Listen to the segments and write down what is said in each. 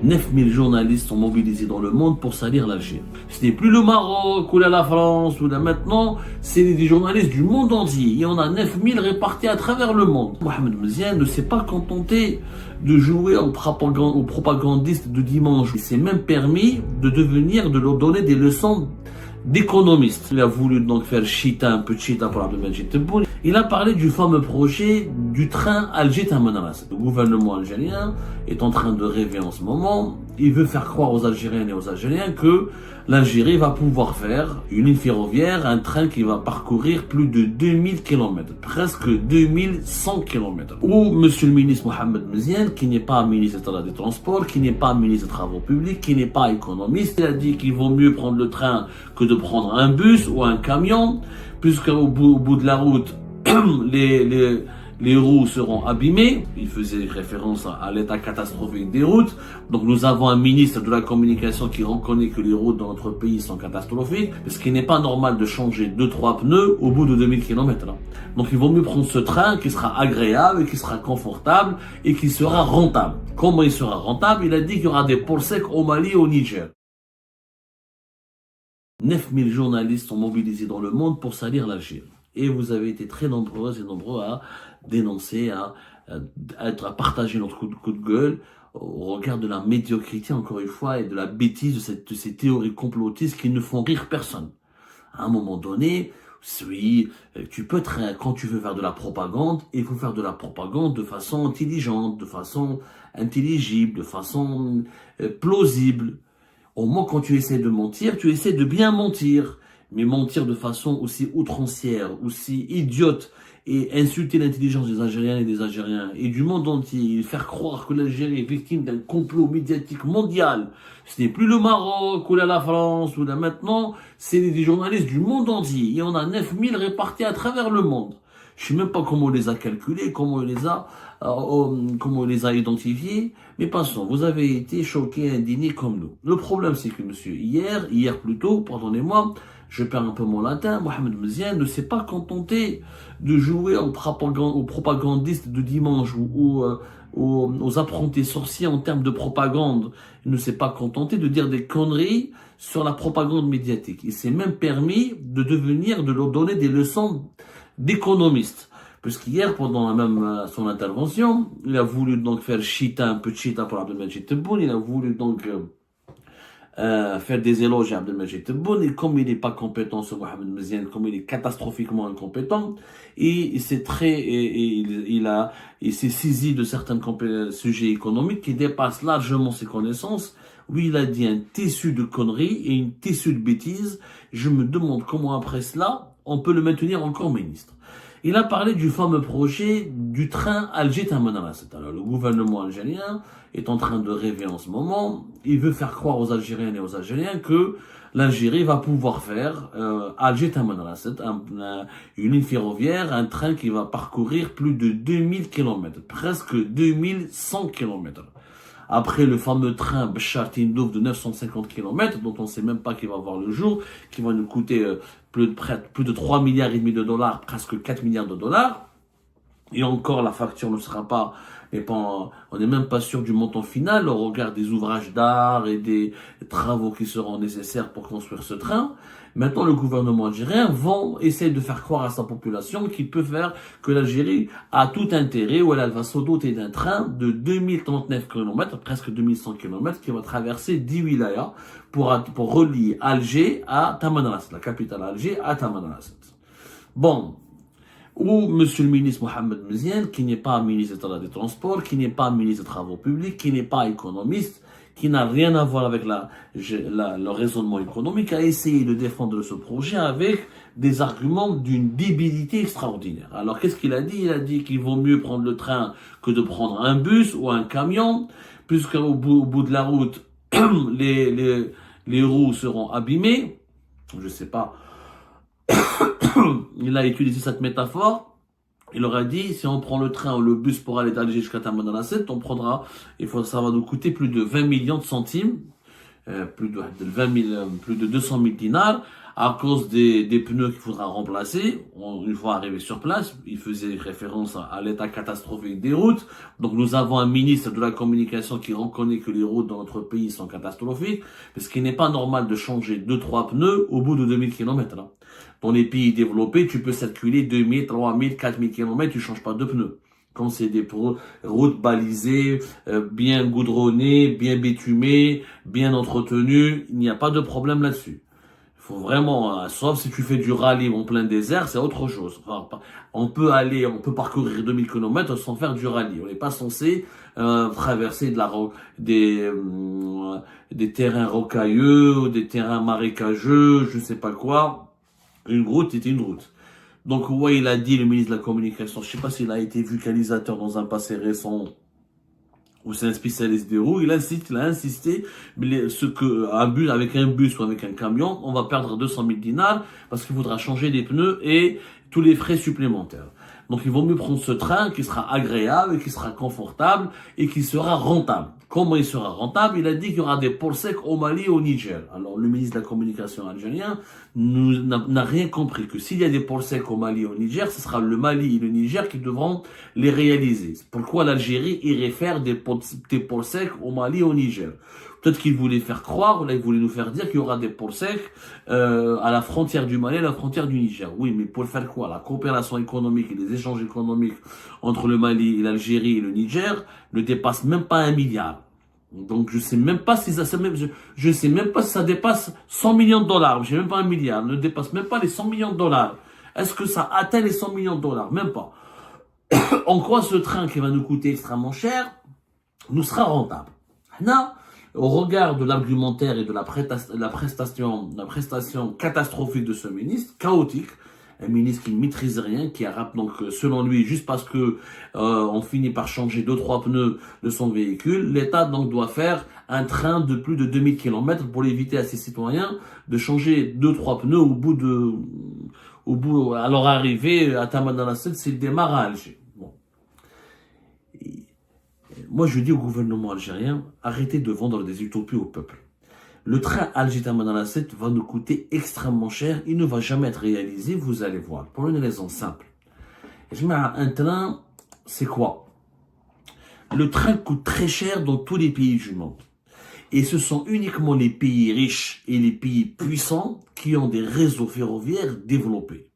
9000 journalistes sont mobilisés dans le monde pour salir l'Algérie. Ce n'est plus le Maroc ou la France ou là maintenant, c'est des journalistes du monde entier. Il y en a 9000 répartis à travers le monde. Mohamed Mziane ne s'est pas contenté de jouer aux propagandistes de dimanche. Il s'est même permis de leur donner des leçons d'économiste. Il a voulu donc faire chita, un peu de chita pour Abdelmajid Tebboune. Il a parlé du fameux projet du train Alger-Tamanrasset. Le gouvernement algérien est en train de rêver en ce moment. Il veut faire croire aux Algériennes et aux Algériens que l'Algérie va pouvoir faire une ligne ferroviaire, un train qui va parcourir plus de 2000 km, presque 2100 km. Ou monsieur le ministre Mohamed Mziane, qui n'est pas ministre des Transports, qui n'est pas ministre des Travaux Publics, qui n'est pas économiste, il a dit qu'il vaut mieux prendre le train que de prendre un bus ou un camion, puisqu'au bout de la route, les roues seront abîmées. Il faisait référence à l'état catastrophique des routes. Donc nous avons un ministre de la communication qui reconnaît que les routes dans notre pays sont catastrophiques, ce qui n'est pas normal de changer 2-3 pneus au bout de 2000 km. Donc il vaut mieux prendre ce train qui sera agréable, qui sera confortable et qui sera rentable. Comment il sera rentable? Il a dit qu'il y aura des ports secs au Mali et au Niger. 9000 journalistes sont mobilisés dans le monde pour salir l'Algérie. Et vous avez été très nombreuses et nombreux à dénoncer, à partager notre coup de gueule au regard de la médiocrité, encore une fois, et de la bêtise de ces théories complotistes qui ne font rire personne. À un moment donné, oui, tu peux quand tu veux faire de la propagande, il faut faire de la propagande de façon intelligente, de façon intelligible, de façon plausible. Au moins, quand tu essaies de mentir, tu essaies de bien mentir. Mais mentir de façon aussi outrancière, aussi idiote, et insulter l'intelligence des Algériens et des Algériens, et du monde entier, et faire croire que l'Algérie est victime d'un complot médiatique mondial. Ce n'est plus le Maroc, ou la France, ou là maintenant, c'est des journalistes du monde entier. Il y en a 9000 répartis à travers le monde. Je sais même pas comment on les a calculés, comment on les a identifiés, mais passons, vous avez été choqués, indignés comme nous. Le problème, c'est que monsieur, hier plutôt, pardonnez-moi, je perds un peu mon latin, Mohamed Mziane ne s'est pas contenté de jouer aux propagandistes de dimanche ou aux apprentis sorciers en termes de propagande. Il ne s'est pas contenté de dire des conneries sur la propagande médiatique. Il s'est même permis de leur donner des leçons d'économiste. Puisqu'hier, pendant son intervention, il a voulu donc faire un peu de chita pour Abdelmajid Tebboune, il a voulu donc faire des éloges à Abdelmajid Tebboune, et comme il n'est pas compétent, ce Mohamed Mziane, comme il est catastrophiquement incompétent, et il s'est saisi de certains sujets économiques qui dépassent largement ses connaissances, où il a dit un tissu de conneries et une tissu de bêtises. Je me demande comment après cela, on peut le maintenir encore ministre. Il a parlé du fameux projet du train Alger-Tamanrasset. Alors, le gouvernement algérien est en train de rêver en ce moment. Il veut faire croire aux Algériennes et aux Algériens que l'Algérie va pouvoir faire Alger-Tamanrasset, une ligne ferroviaire, un train qui va parcourir plus de 2000 km, presque 2100 km. Après le fameux train Béchar Tindouf de 950 km, dont on ne sait même pas qu'il va voir le jour, qui va nous coûter plus de 3 milliards et demi de dollars, presque 4 milliards de dollars. Et encore, la facture ne sera pas, on n'est même pas sûr du montant final au regard des ouvrages d'art et des travaux qui seront nécessaires pour construire ce train. Maintenant, le gouvernement algérien essayer de faire croire à sa population qu'il peut faire que l'Algérie a tout intérêt, ou elle va se doter d'un train de 2039 km, presque 2100 km, qui va traverser 10 wilayas pour relier Alger à Tamanrasset, la capitale Alger à Tamanrasset. Bon. Ou monsieur le ministre Mohamed Mziane, qui n'est pas ministre des Transports, qui n'est pas ministre des Travaux Publics, qui n'est pas économiste, qui n'a rien à voir avec le raisonnement économique, a essayé de défendre ce projet avec des arguments d'une débilité extraordinaire. Alors qu'est-ce qu'il a dit? Il a dit qu'il vaut mieux prendre le train que de prendre un bus ou un camion, puisqu'au bout de la route, les roues seront abîmées. Je sais pas. Il a utilisé cette métaphore. Il leur a dit, si on prend le train ou le bus pour aller d'Alger jusqu'à Tamanrasset, ça va nous coûter plus de 20 millions de centimes plus de 20 000, plus de 200 000 dinars à cause des pneus qu'il faudra remplacer. Une fois arrivé sur place, il faisait référence à l'état catastrophique des routes. Donc nous avons un ministre de la communication qui reconnaît que les routes dans notre pays sont catastrophiques, parce qu'il n'est pas normal de changer 2-3 pneus au bout de 2000 km. Là. Dans les pays développés, tu peux circuler 2000, 3000, 4000 km, tu changes pas de pneus. Quand c'est des routes balisées, bien goudronnées, bien bitumées, bien entretenues, il n'y a pas de problème là-dessus. Faut vraiment, sauf si tu fais du rallye en plein désert, c'est autre chose. Enfin, on peut parcourir 2000 km sans faire du rallye. On n'est pas censé traverser des terrains rocailleux, des terrains marécageux, je sais pas quoi. Une route était une route. Donc, ouais, il a dit, le ministre de la Communication, je sais pas s'il a été vulcanisateur dans un passé récent, ou c'est un spécialiste des roues, il a insisté, avec un bus ou avec un camion, on va perdre 200 000 dinars parce qu'il faudra changer les pneus et tous les frais supplémentaires. Donc, il vaut mieux prendre ce train qui sera agréable, qui sera confortable et qui sera rentable. Comment il sera rentable? Il a dit qu'il y aura des ports secs au Mali et au Niger. Alors, le ministre de la Communication algérien n'a rien compris que s'il y a des ports secs au Mali et au Niger, ce sera le Mali et le Niger qui devront les réaliser. Pourquoi l'Algérie irait faire des ports secs au Mali et au Niger? Peut-être qu'il voulait faire croire, là il voulait nous faire dire qu'il y aura des ports secs à la frontière du Mali et à la frontière du Niger. Oui, mais pour faire quoi? La coopération économique et les échanges économiques entre le Mali et l'Algérie et le Niger ne dépassent même pas 1 milliard. Donc je sais même pas si je sais même pas si ça dépasse 100 millions de dollars. Je sais même pas 1 milliard. Ne dépasse même pas les 100 millions de dollars. Est-ce que ça atteint les 100 millions de dollars? Même pas. En quoi ce train qui va nous coûter extrêmement cher nous sera rentable? Là, au regard de l'argumentaire et de la prestation catastrophique de ce ministre, chaotique, un ministre qui ne maîtrise rien, qui a donc selon lui, juste parce que on finit par changer 2-3 pneus de son véhicule, l'État donc doit faire un train de plus de 2000 km pour éviter à ses citoyens de changer 2-3 pneus à leur arrivée à Tamanrasset, s'il démarre à Alger. Bon. Moi, je dis au gouvernement algérien, arrêtez de vendre des utopies au peuple. Le train Alger-Tamanrasset va nous coûter extrêmement cher. Il ne va jamais être réalisé, vous allez voir. Pour une raison simple. Un train, c'est quoi? Le train coûte très cher dans tous les pays du monde. Et ce sont uniquement les pays riches et les pays puissants qui ont des réseaux ferroviaires développés.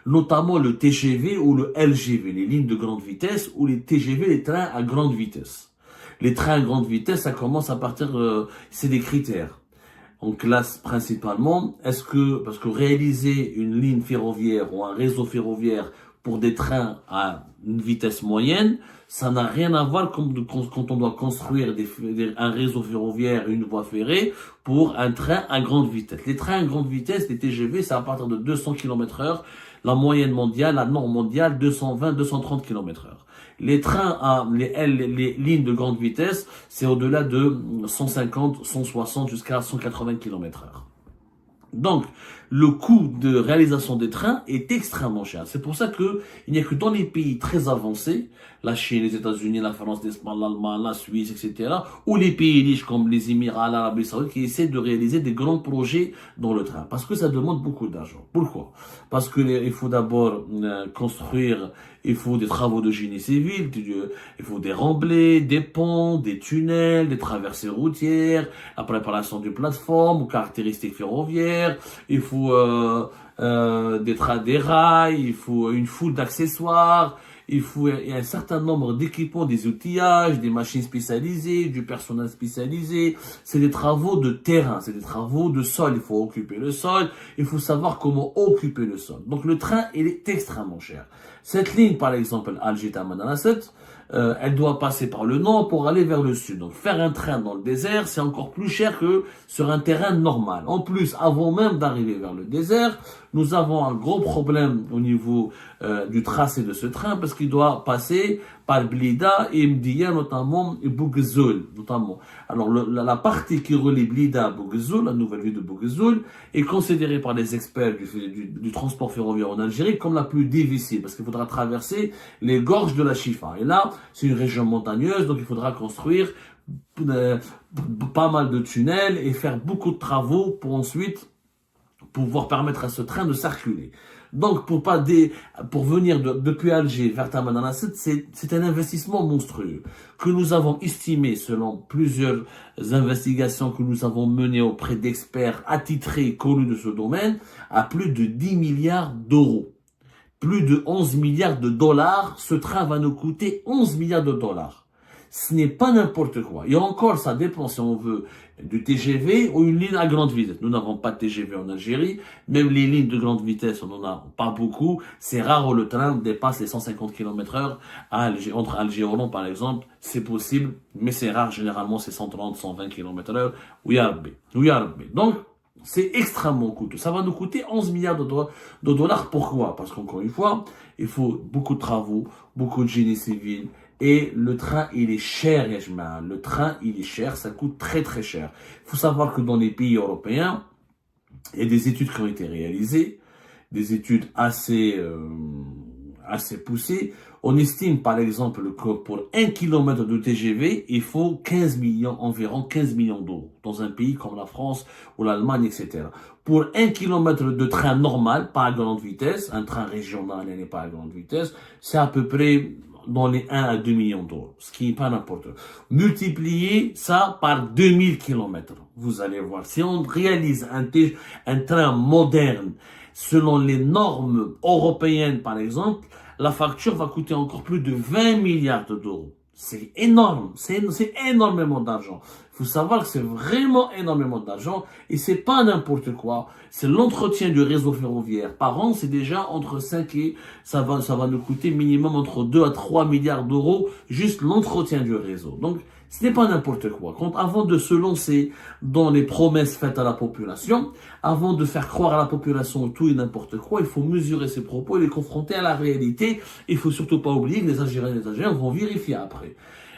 Notamment le TGV ou le LGV, les lignes de grande vitesse, ou les TGV, les trains à grande vitesse. Les trains à grande vitesse, ça commence à partir, c'est des critères. On classe principalement, parce que réaliser une ligne ferroviaire ou un réseau ferroviaire pour des trains à une vitesse moyenne, ça n'a rien à voir quand on doit construire un réseau ferroviaire et une voie ferrée pour un train à grande vitesse. Les trains à grande vitesse, les TGV, c'est à partir de 200 km/h. La moyenne mondiale, la norme mondiale, 220-230 km/h. Les trains les lignes de grande vitesse, c'est au-delà de 150, 160 jusqu'à 180 km/h. Donc, le coût de réalisation des trains est extrêmement cher. C'est pour ça que il n'y a que dans les pays très avancés, la Chine, les États-Unis, la France, l'Espagne, l'Allemagne, la Suisse, etc., ou les pays riches comme les Émirats, l'Arabie Saoudite, qui essaient de réaliser des grands projets dans le train. Parce que ça demande beaucoup d'argent. Pourquoi? Parce que il faut d'abord construire, il faut des travaux de génie civil, il faut des remblais, des ponts, des tunnels, des traversées routières, la préparation de plateformes ou caractéristiques ferroviaires, il faut des rails, il faut une foule d'accessoires, il y a un certain nombre d'équipements, des outillages, des machines spécialisées, du personnel spécialisé. C'est des travaux de terrain, c'est des travaux de sol. Il faut occuper le sol, il faut savoir comment occuper le sol. Donc le train, il est extrêmement cher. Cette ligne, par exemple, Alger-Tamanrasset, elle doit passer par le nord pour aller vers le sud. Donc faire un train dans le désert, c'est encore plus cher que sur un terrain normal. En plus, avant même d'arriver vers le désert, nous avons un gros problème au niveau du tracé de ce train parce qu'il doit passer par Blida et Mdia, notamment, et Bouguezoul, notamment. Alors, la partie qui relie Blida à Bouguezoul, la nouvelle ville de Bouguezoul, est considérée par les experts du transport ferroviaire en Algérie comme la plus difficile parce qu'il faudra traverser les gorges de la Chifa. Et là, c'est une région montagneuse, donc il faudra construire euh, pas mal de tunnels et faire beaucoup de travaux pour ensuite pouvoir permettre à ce train de circuler. Donc, pour venir depuis Alger vers Tamanrasset, c'est un investissement monstrueux que nous avons estimé, selon plusieurs investigations que nous avons menées auprès d'experts attitrés et connus de ce domaine, à plus de 10 milliards d'euros. Plus de 11 milliards de dollars. Ce train va nous coûter 11 milliards de dollars. Ce n'est pas n'importe quoi. Et encore, ça dépend si on veut du TGV ou une ligne à grande vitesse. Nous n'avons pas de TGV en Algérie. Même les lignes de grande vitesse, on n'en a pas beaucoup. C'est rare où le train dépasse les 150 km/h à Alger, entre Alger et Oran, par exemple. C'est possible, mais c'est rare. Généralement, c'est 130, 120 km/h. Oui, donc, c'est extrêmement coûteux. Ça va nous coûter 11 milliards de dollars. Pourquoi? Parce qu'encore une fois, il faut beaucoup de travaux, beaucoup de génie civil. Et le train, il est cher, Yajma. Le train, il est cher, ça coûte très très cher. Il faut savoir que dans les pays européens, il y a des études qui ont été réalisées, des études assez poussées. On estime par exemple que pour 1 km de TGV, il faut 15 millions, environ 15 millions d'euros. Dans un pays comme la France ou l'Allemagne, etc. Pour 1 km de train normal, pas à grande vitesse, un train régional n'est pas à grande vitesse, c'est à peu près dans les 1 à 2 millions d'euros, ce qui n'est pas n'importe quoi. Multipliez ça par 2000 km. Vous allez voir, si on réalise un train moderne, selon les normes européennes par exemple, la facture va coûter encore plus de 20 milliards d'euros. C'est énorme, c'est énormément d'argent. Il faut savoir que c'est vraiment énormément d'argent et c'est pas n'importe quoi. C'est l'entretien du réseau ferroviaire. Par an, c'est déjà entre 5 et ça va nous coûter minimum entre 2 à 3 milliards d'euros juste l'entretien du réseau. Donc, ce n'est pas n'importe quoi. Avant de se lancer dans les promesses faites à la population, avant de faire croire à la population tout et n'importe quoi, il faut mesurer ses propos et les confronter à la réalité. Il faut surtout pas oublier que les Algériens vont vérifier après.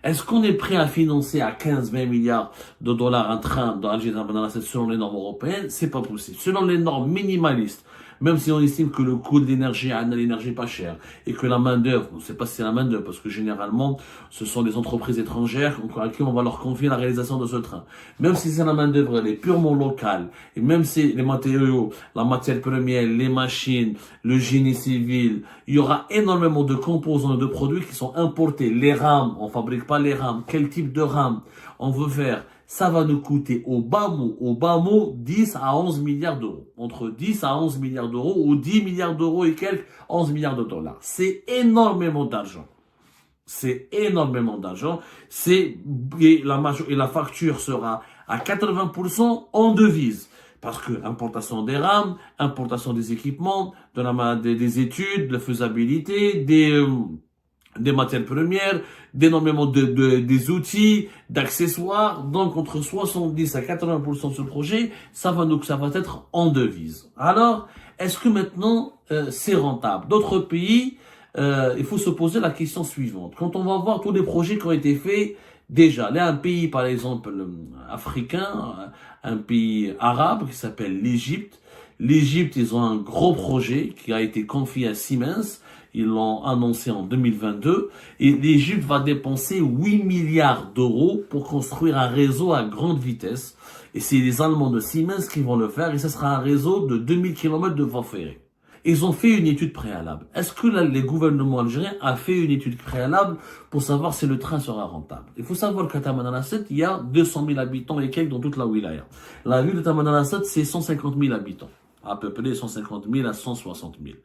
Est-ce qu'on est prêt à financer à 15-20 milliards de dollars un train dans Alger selon les normes européennes? C'est pas possible. Selon les normes minimalistes, même si on estime que le coût de l'énergie, l'énergie pas chère, et que la main-d'œuvre, on ne sait pas si c'est la main-d'œuvre, parce que généralement, ce sont des entreprises étrangères à qui on va leur confier la réalisation de ce train. Même si c'est la main-d'œuvre, elle est purement locale, et même si les matériaux, la matière première, les machines, le génie civil, il y aura énormément de composants et de produits qui sont importés. Les rames, on fabrique pas les rames. Quel type de rames on veut faire? Ça va nous coûter au bas mot, 10 à 11 milliards d'euros. Entre 10 à 11 milliards d'euros ou 10 milliards d'euros et quelques 11 milliards de dollars. C'est énormément d'argent. C'est énormément d'argent. Et la facture sera à 80% en devise. Parce que importation des rames, importation des équipements, des études, de la faisabilité, des matières premières, d'énormément des outils, d'accessoires. Donc, entre 70 à 80% de ce projet, ça va être en devise. Alors, est-ce que maintenant, c'est rentable? D'autres pays, il faut se poser la question suivante. Quand on va voir tous les projets qui ont été faits, déjà, là, un pays, par exemple, africain, un pays arabe qui s'appelle l'Égypte. L'Égypte, ils ont un gros projet qui a été confié à Siemens. Ils l'ont annoncé en 2022. Et l'Égypte va dépenser 8 milliards d'euros pour construire un réseau à grande vitesse. Et c'est les Allemands de Siemens qui vont le faire. Et ce sera un réseau de 2000 km de voies ferrées. Ils ont fait une étude préalable. Est-ce que les gouvernements algériens ont fait une étude préalable pour savoir si le train sera rentable? Il faut savoir qu'à Tamanrasset, il y a 200 000 habitants et quelques dans toute la wilaya. La ville de Tamanrasset, c'est 150 000 habitants. À peu près 150 000 à 160 000.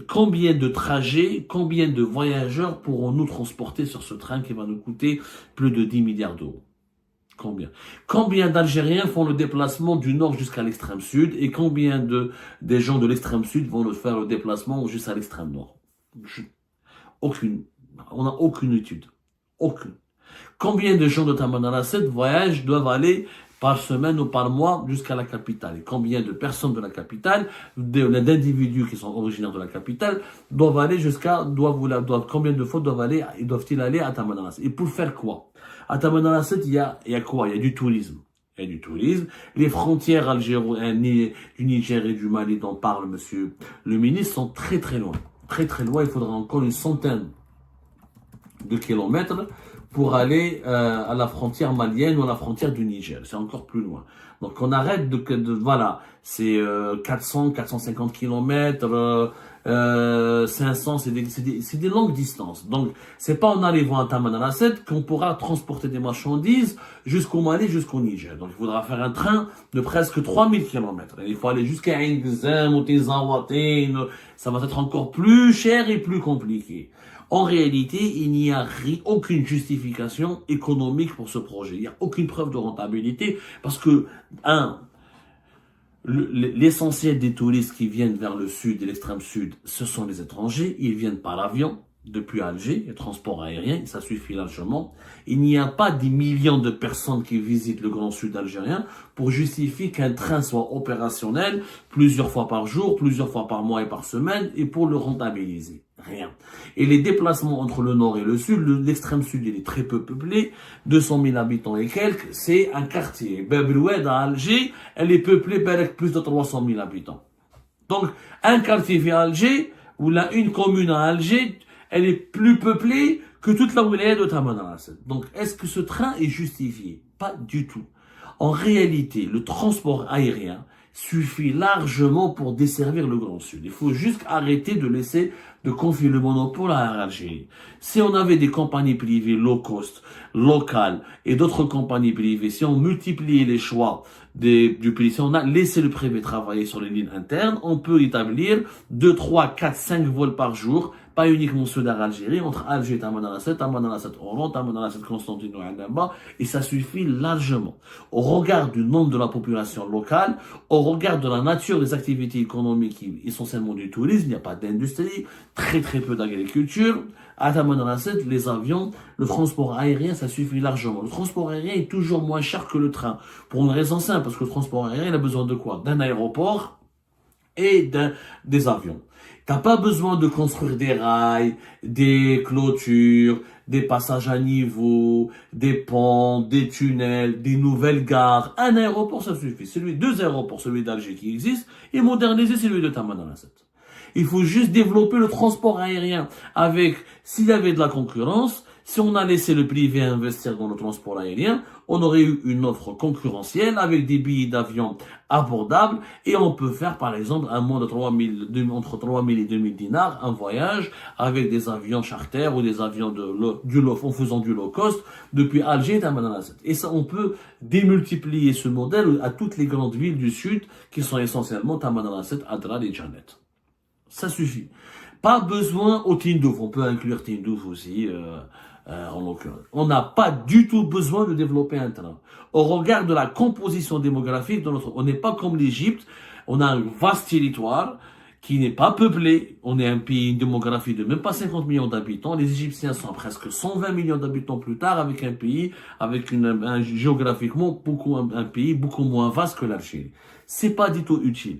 Combien de trajets, combien de voyageurs pourront-nous transporter sur ce train qui va nous coûter plus de 10 milliards d'euros? Combien d'Algériens font le déplacement du nord jusqu'à l'extrême sud et combien des gens de l'extrême sud vont faire le déplacement jusqu'à l'extrême nord? Aucune. On n'a aucune étude. Aucune. Combien de gens de Tamanrasset doivent aller par semaine ou par mois jusqu'à la capitale? Et combien de personnes de la capitale, d'individus qui sont originaires de la capitale, combien de fois doivent-ils aller à Tamanrasset? Et pour faire quoi? À Tamanrasset, il y a quoi? Il y a du tourisme. Il y a du tourisme. Les frontières algériennes, du Niger et du Mali dont parle monsieur le ministre sont très très loin. Très très loin. Il faudra encore une centaine de kilomètres pour aller à la frontière malienne ou à la frontière du Niger. C'est encore plus loin. Donc on arrête voilà, c'est 400, 450 kilomètres, 500, c'est des longues distances. Donc c'est pas en arrivant à Tamanrasset qu'on pourra transporter des marchandises jusqu'au Mali, jusqu'au Niger. Donc il faudra faire un train de presque 3000 kilomètres. Il faut aller jusqu'à Ingzem ou Tezawatin. Ça va être encore plus cher et plus compliqué. En réalité, il n'y a aucune justification économique pour ce projet. Il n'y a aucune preuve de rentabilité parce que, l'essentiel des touristes qui viennent vers le sud et l'extrême sud, ce sont les étrangers. Ils viennent par l'avion depuis Alger, le transport aérien, ça suffit largement. Il n'y a pas des millions de personnes qui visitent le Grand Sud algérien pour justifier qu'un train soit opérationnel plusieurs fois par jour, plusieurs fois par mois et par semaine, et pour le rentabiliser. Rien. Et les déplacements entre le nord et le sud, l'extrême sud, il est très peu peuplé, 200 000 habitants et quelques, c'est un quartier. Bab el Oued à Alger, elle est peuplée avec plus de 300 000 habitants. Donc, un quartier à Alger, ou là, une commune à Alger, elle est plus peuplée que toute la wilaya de Tamanrasset. Donc, est-ce que ce train est justifié? Pas du tout. En réalité, le transport aérien suffit largement pour desservir le Grand Sud. Il faut juste arrêter de confier le monopole à l'Algérie. Si on avait des compagnies privées low cost, locales et d'autres compagnies privées, si on multipliait les choix du pays, si on a laissé le privé travailler sur les lignes internes, on peut établir 2, 3, 4, 5 vols par jour, pas uniquement ceux d'Algérie, entre Alger et Tamanrasset, Oran, Tamanrasset, Constantinople et Annaba, et ça suffit largement. Au regard du nombre de la population locale, au regard de la nature des activités économiques, essentiellement du tourisme, il n'y a pas d'industrie, très peu d'agriculture. À Tamanrasset, les avions, le transport aérien, ça suffit largement. Le transport aérien est toujours moins cher que le train. Pour une raison simple, parce que le transport aérien, il a besoin de quoi? D'un aéroport et des avions. T'as pas besoin de construire des rails, des clôtures, des passages à niveau, des ponts, des tunnels, des nouvelles gares. Un aéroport, ça suffit. Deux aéroports, celui d'Alger qui existe, et moderniser celui de Tamanrasset. Il faut juste développer le transport aérien s'il y avait de la concurrence, si on a laissé le privé investir dans le transport aérien, on aurait eu une offre concurrentielle avec des billets d'avion abordables et on peut faire par exemple un mois de entre 3000 et 2000 dinars, un voyage avec des avions charter ou des avions en faisant du low cost depuis Alger et Tamanrasset. Et ça, on peut démultiplier ce modèle à toutes les grandes villes du sud qui sont essentiellement Tamanrasset, Adrar et Janet. Ça suffit. Pas besoin au Tindouf. On peut inclure Tindouf aussi, en l'occurrence. On n'a pas du tout besoin de développer un train. Au regard de la composition démographique de on n'est pas comme l'Égypte. On a un vaste territoire qui n'est pas peuplé. On est un pays, une démographie de même pas 50 millions d'habitants. Les Égyptiens sont presque 120 millions d'habitants plus tard avec un pays, avec géographiquement un pays beaucoup moins vaste que l'Algérie. C'est pas du tout utile.